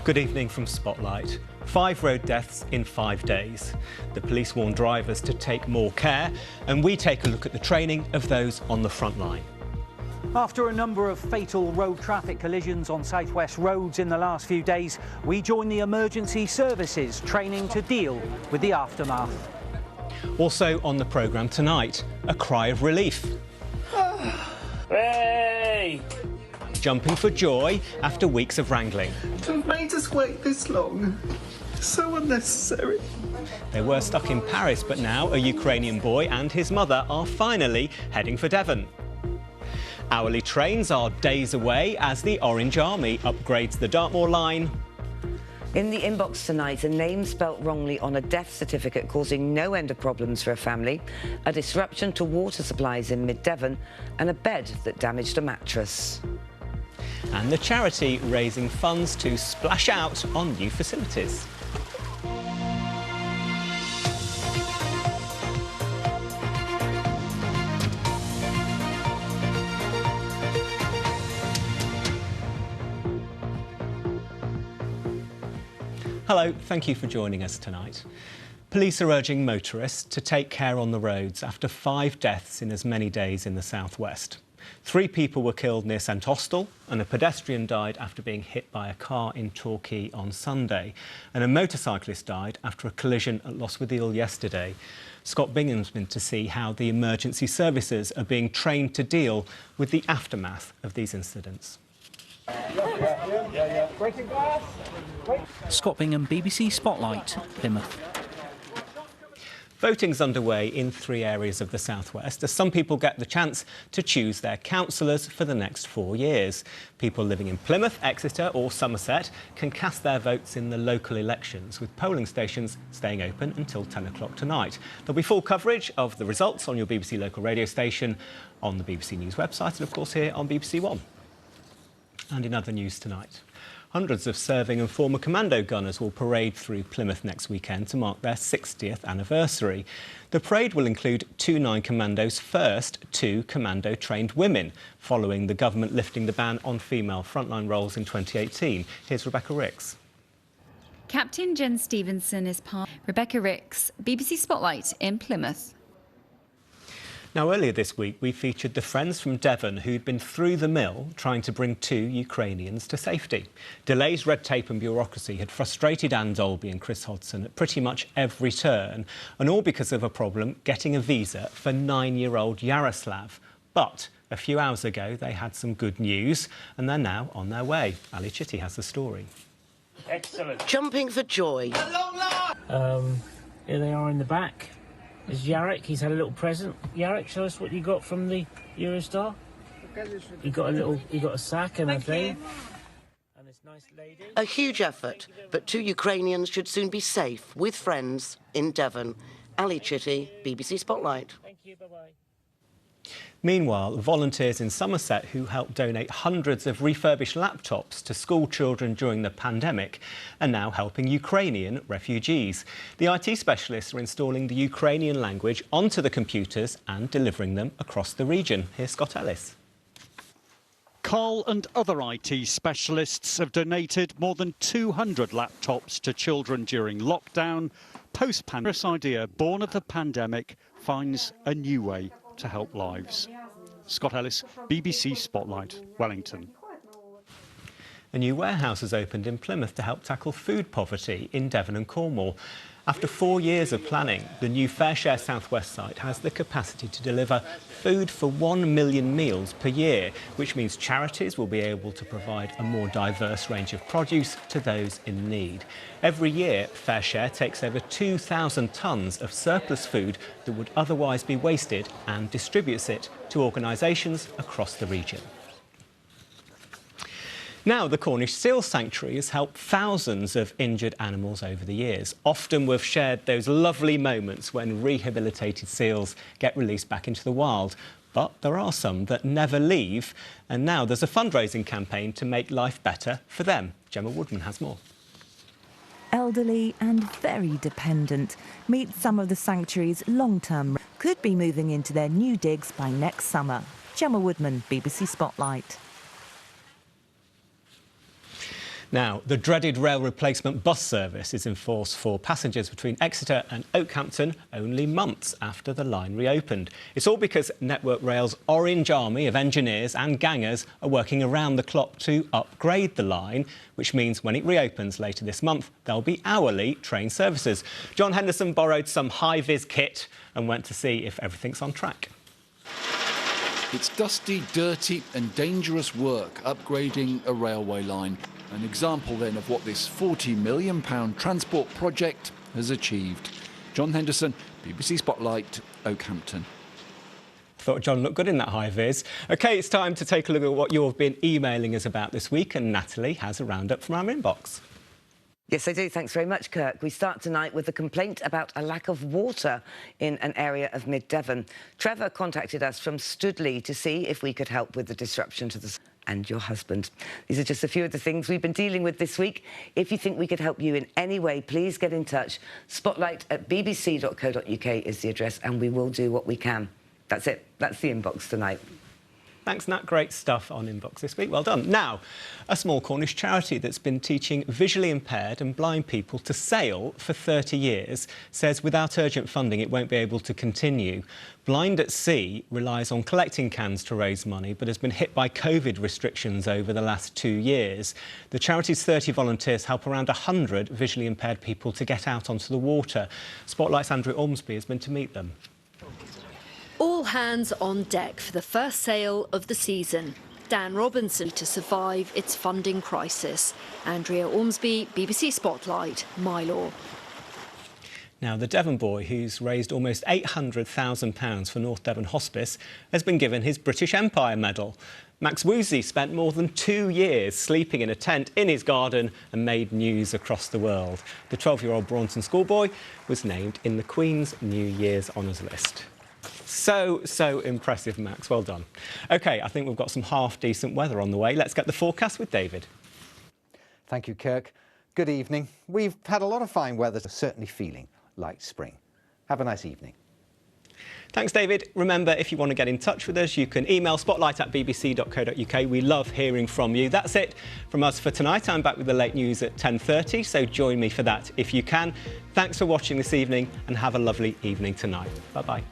Good evening from Spotlight. 5 road deaths in 5 days. The police warn drivers to take more care, and we take a look at the training of those on the front line. After a number of fatal road traffic collisions on southwest roads in the last few days, we join the emergency services training to deal with the aftermath. Also on the programme tonight, a cry of relief. Hey! Jumping for joy after weeks of wrangling. To have made us wait this long, so unnecessary. They were stuck in Paris, but now a Ukrainian boy and his mother are finally heading for Devon. Hourly trains are days away as the Orange Army upgrades the Dartmoor line. In the inbox tonight, a name spelt wrongly on a death certificate causing no end of problems for a family, a disruption to water supplies in mid-Devon, and a bed that damaged a mattress. And the charity raising funds to splash out on new facilities. Hello, thank you for joining us tonight. Police are urging motorists to take care on the roads after 5 deaths in as many days in the southwest. 3 people were killed near St Austell, and a pedestrian died after being hit by a car in Torquay on Sunday, and a motorcyclist died after a collision at Lostwithiel yesterday. Scott Bingham's been to see how the emergency services are being trained to deal with the aftermath of these incidents. Scott Bingham, BBC Spotlight, Plymouth. Voting's underway in 3 areas of the southwest as some people get the chance to choose their councillors for the next 4 years. People living in Plymouth, Exeter or Somerset can cast their votes in the local elections, with polling stations staying open until 10 o'clock tonight. There'll be full coverage of the results on your BBC local radio station, on the BBC News website and of course here on BBC One. And in other news tonight, hundreds of serving and former commando gunners will parade through Plymouth next weekend to mark their 60th anniversary. The parade will include 2 9 Commandos' first 2 commando-trained women, following the government lifting the ban on female frontline roles in 2018. Here's Rebecca Ricks. Captain Jen Stevenson is part. Rebecca Ricks, BBC Spotlight in Plymouth. Now, earlier this week, we featured the friends from Devon who'd been through the mill trying to bring 2 Ukrainians to safety. Delays, red tape and bureaucracy had frustrated Anne Dolby and Chris Hodson at pretty much every turn, and all because of a problem getting a visa for 9-year-old Yaroslav. But a few hours ago, they had some good news, and they're now on their way. Ali Chitty has the story. Excellent. Jumping for joy. Here they are in the back. There's Yarek, he's had a little present. Yarek, show us what you got from the Eurostar. You got a sack and a thing. And this nice lady. A huge effort, but 2 Ukrainians should soon be safe with friends in Devon. Ali Chitty, BBC Spotlight. Thank you, bye-bye. Meanwhile, volunteers in Somerset who helped donate hundreds of refurbished laptops to school children during the pandemic are now helping Ukrainian refugees. The IT specialists are installing the Ukrainian language onto the computers and delivering them across the region. Here's Scott Ellis. Carl and other IT specialists have donated more than 200 laptops to children during lockdown. Post-pandemic idea born of the pandemic finds a new way to help lives. Scott Ellis, BBC Spotlight, Wellington. A new warehouse has opened in Plymouth to help tackle food poverty in Devon and Cornwall. After 4 years of planning, the new FareShare South West site has the capacity to deliver food for 1 million meals per year, which means charities will be able to provide a more diverse range of produce to those in need. Every year, FareShare takes over 2,000 tonnes of surplus food that would otherwise be wasted and distributes it to organisations across the region. Now, the Cornish Seal Sanctuary has helped thousands of injured animals over the years. Often we've shared those lovely moments when rehabilitated seals get released back into the wild. But there are some that never leave, and now there's a fundraising campaign to make life better for them. Gemma Woodman has more. Elderly and very dependent meet some of the sanctuary's long-term could be moving into their new digs by next summer. Gemma Woodman, BBC Spotlight. Now, the dreaded rail replacement bus service is in force for passengers between Exeter and Oakhampton only months after the line reopened. It's all because Network Rail's orange army of engineers and gangers are working around the clock to upgrade the line, which means when it reopens later this month, there'll be hourly train services. John Henderson borrowed some high-vis kit and went to see if everything's on track. It's dusty, dirty and dangerous work upgrading a railway line. An example then of what this £40 million transport project has achieved. John Henderson, BBC Spotlight, Oakhampton. Thought John looked good in that high-vis. OK, it's time to take a look at what you've been emailing us about this week, and Natalie has a roundup from our inbox. Yes, I do. Thanks very much, Kirk. We start tonight with a complaint about a lack of water in an area of mid-Devon. Trevor contacted us from Studley to see if we could help with the disruption to the... and your husband. These are just a few of the things we've been dealing with this week. If you think we could help you in any way, please get in touch. spotlight@bbc.co.uk is the address, and we will do what we can. That's it. That's the inbox tonight. Thanks, Nat. Great stuff on Inbox this week. Well done. Now, a small Cornish charity that's been teaching visually impaired and blind people to sail for 30 years says without urgent funding it won't be able to continue. Blind at Sea relies on collecting cans to raise money but has been hit by COVID restrictions over the last 2 years. The charity's 30 volunteers help around 100 visually impaired people to get out onto the water. Spotlight's Andrew Ormsby has been to meet them. All hands on deck for the first sail of the season. Dan Robinson to survive its funding crisis. Andrea Ormsby, BBC Spotlight, Mylor. Now, the Devon boy who's raised almost £800,000 for North Devon Hospice has been given his British Empire Medal. Max Woozy spent more than 2 years sleeping in a tent in his garden and made news across the world. The 12-year-old Braunton schoolboy was named in the Queen's New Year's Honours List. So impressive, Max. Well done. OK, I think we've got some half-decent weather on the way. Let's get the forecast with David. Thank you, Kirk. Good evening. We've had a lot of fine weather, certainly feeling like spring. Have a nice evening. Thanks, David. Remember, if you want to get in touch with us, you can email spotlight@bbc.co.uk. We love hearing from you. That's it from us for tonight. I'm back with the late news at 10:30, so join me for that if you can. Thanks for watching this evening and have a lovely evening tonight. Bye-bye.